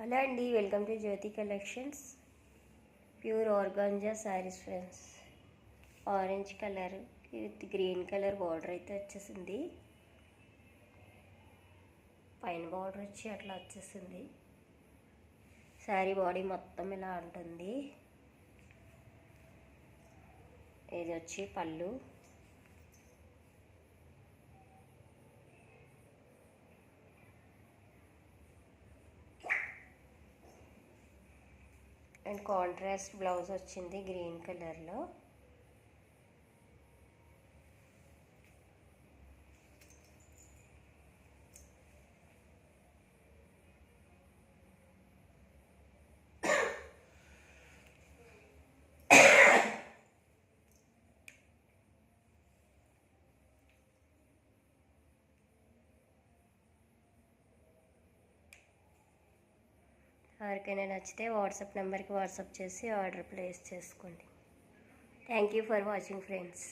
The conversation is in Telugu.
హలో అండి, welcome to Jyothi collections. Pure organza saris friends. Orange colour with green colour border అయితే వచ్చేసింది. పైన బార్డర్ వచ్చి అట్లా వచ్చేసింది. శారీ బాడీ మొత్తం ఇలా ఉంటుంది. ఇది వచ్చి పళ్ళు. అండ్ కాంట్రాస్ట్ బ్లౌజ్ వచ్చింది గ్రీన్ కలర్లో. ఎవరికైనా నచ్చితే వాట్సాప్ నెంబర్కి వాట్సాప్ చేసి ఆర్డర్ ప్లేస్ చేసుకోండి. Thank you for watching friends.